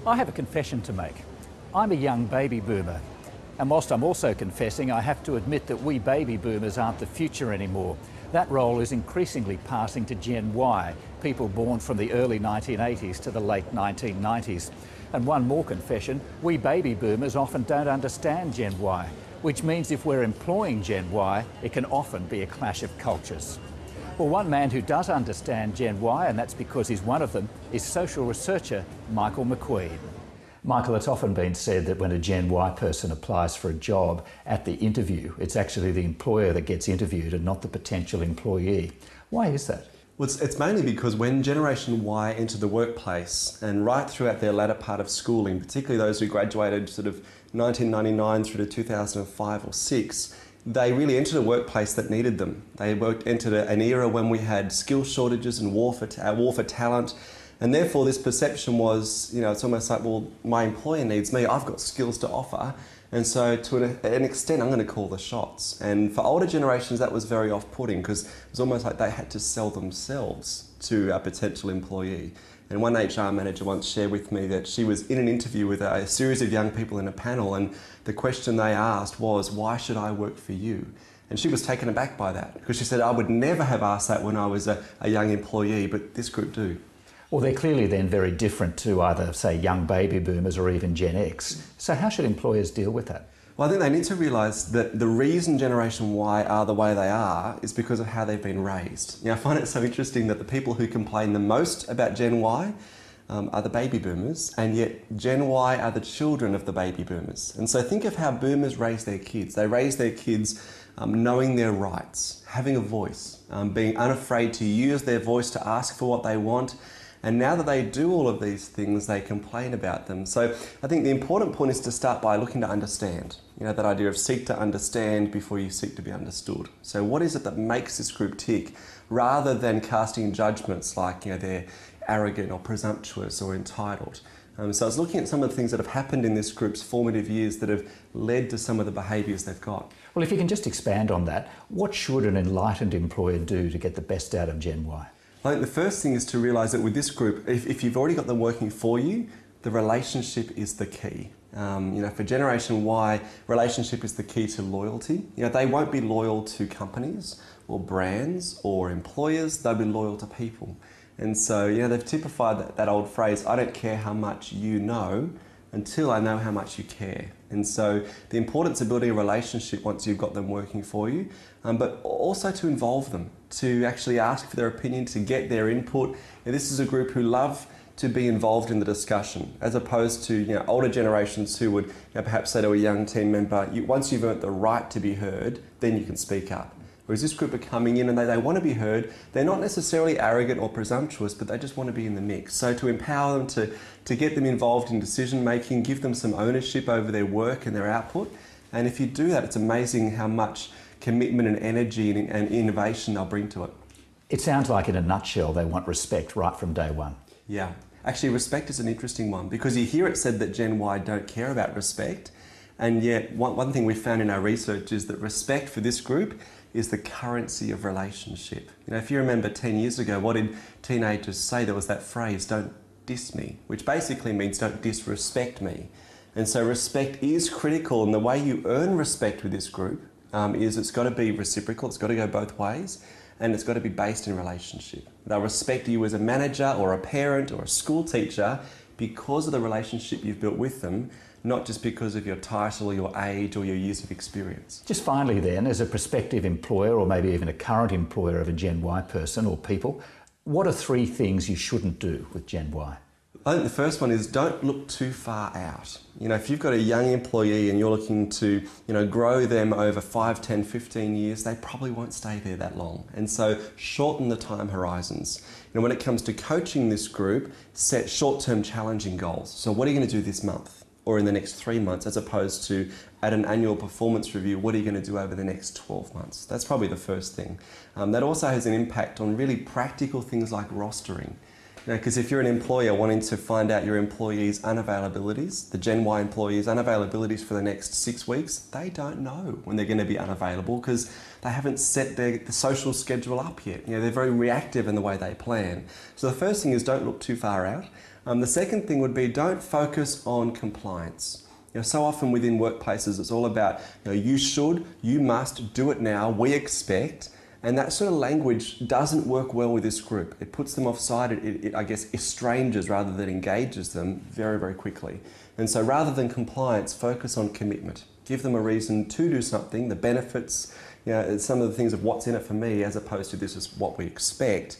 I have a confession to make. I'm a young baby boomer. And whilst I'm also confessing, I have to admit that we baby boomers aren't the future anymore. That role is increasingly passing to Gen Y, people born from the early 1980s to the late 1990s. And one more confession, we baby boomers often don't understand Gen Y, which means if we're employing Gen Y, it can often be a clash of cultures. Well, one man who does understand Gen Y, and that's because he's one of them, is social researcher Michael McQueen. Michael, it's often been said that when a Gen Y person applies for a job, at the interview, it's actually the employer that gets interviewed and not the potential employee. Why is that? Well, it's mainly because when Generation Y enter the workplace and right throughout their latter part of schooling, particularly those who graduated sort of 1999 through to 2005 or 6, they really entered a workplace that needed them. They entered an era when we had skill shortages and war for talent. And therefore this perception was, it's almost like, well, my employer needs me, I've got skills to offer. And so to an extent, I'm going to call the shots. And for older generations, that was very off-putting because it was almost like they had to sell themselves to a potential employee. And one HR manager once shared with me that she was in an interview with a series of young people in a panel, and the question they asked was, why should I work for you? And she was taken aback by that because she said, I would never have asked that when I was a young employee, but this group do. Well, they're clearly then very different to either, say, young baby boomers or even Gen X. So how should employers deal with that? Well, I think they need to realise that the reason Generation Y are the way they are is because of how they've been raised. I find it so interesting that the people who complain the most about Gen Y are the baby boomers, and yet Gen Y are the children of the baby boomers. And so think of how boomers raise their kids. They raise their kids knowing their rights, having a voice, being unafraid to use their voice to ask for what they want. And now that they do all of these things, they complain about them. So I think the important point is to start by looking to understand. That idea of seek to understand before you seek to be understood. So what is it that makes this group tick, rather than casting judgments like they're arrogant or presumptuous or entitled. So I was looking at some of the things that have happened in this group's formative years that have led to some of the behaviours they've got. Well, if you can just expand on that, what should an enlightened employer do to get the best out of Gen Y? I think the first thing is to realise that with this group, if you've already got them working for you, the relationship is the key. For Generation Y, relationship is the key to loyalty. They won't be loyal to companies or brands or employers, they'll be loyal to people. And so, they've typified that old phrase, I don't care how much you know until I know how much you care. And so the importance of building a relationship once you've got them working for you, but also to involve them, to actually ask for their opinion, to get their input. This is a group who love to be involved in the discussion, as opposed to older generations who would perhaps say to a young team member, once you've earned the right to be heard, then you can speak up. Whereas this group are coming in and they want to be heard. They're not necessarily arrogant or presumptuous, but they just want to be in the mix. So to empower them, to get them involved in decision making, give them some ownership over their work and their output. And if you do that, it's amazing how much commitment and energy and innovation they'll bring to it. It sounds like in a nutshell they want respect right from day one. Yeah. Actually, respect is an interesting one because you hear it said that Gen Y don't care about respect. And yet one thing we found in our research is that respect for this group is the currency of relationship. If you remember 10 years ago, what did teenagers say? There was that phrase, don't diss me, which basically means don't disrespect me. And so respect is critical, and the way you earn respect with this group is it's got to be reciprocal, it's got to go both ways, and it's got to be based in relationship. They'll respect you as a manager or a parent or a school teacher because of the relationship you've built with them, not just because of your title or your age or your years of experience. Just finally then, as a prospective employer or maybe even a current employer of a Gen Y person or people, what are 3 things you shouldn't do with Gen Y? I think the first one is don't look too far out. If you've got a young employee and you're looking to, grow them over 5, 10, 15 years, they probably won't stay there that long. And so shorten the time horizons. When it comes to coaching this group, set short-term challenging goals. So what are you going to do this month? Or in the next 3 months, as opposed to at an annual performance review, what are you going to do over the next 12 months? That's probably the first thing. That also has an impact on really practical things like rostering. Because if you're an employer wanting to find out your employees' unavailabilities, the Gen Y employees' unavailabilities for the next 6 weeks, they don't know when they're going to be unavailable because they haven't set the social schedule up yet. They're very reactive in the way they plan. So the first thing is don't look too far out. The second thing would be don't focus on compliance. So often within workplaces, it's all about, you should, you must, do it now, we expect. And that sort of language doesn't work well with this group. It puts them offside, it I guess, estranges rather than engages them very, very quickly. And so rather than compliance, focus on commitment. Give them a reason to do something, the benefits, some of the things of what's in it for me, as opposed to this is what we expect.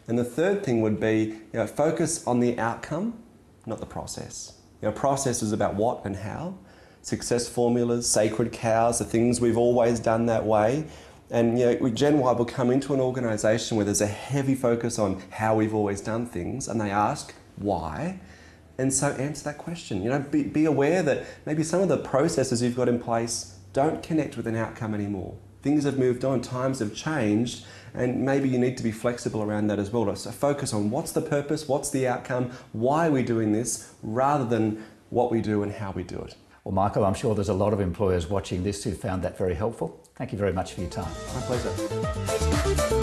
And the third thing would be, focus on the outcome, not the process. Process is about what and how. Success formulas, sacred cows, the things we've always done that way. And Gen Y will come into an organisation where there's a heavy focus on how we've always done things, and they ask why. And so answer that question. Be aware that maybe some of the processes you've got in place don't connect with an outcome anymore. Things have moved on, times have changed, and maybe you need to be flexible around that as well. So focus on what's the purpose, what's the outcome, why are we doing this, rather than what we do and how we do it. Well, Michael, I'm sure there's a lot of employers watching this who found that very helpful. Thank you very much for your time. My pleasure.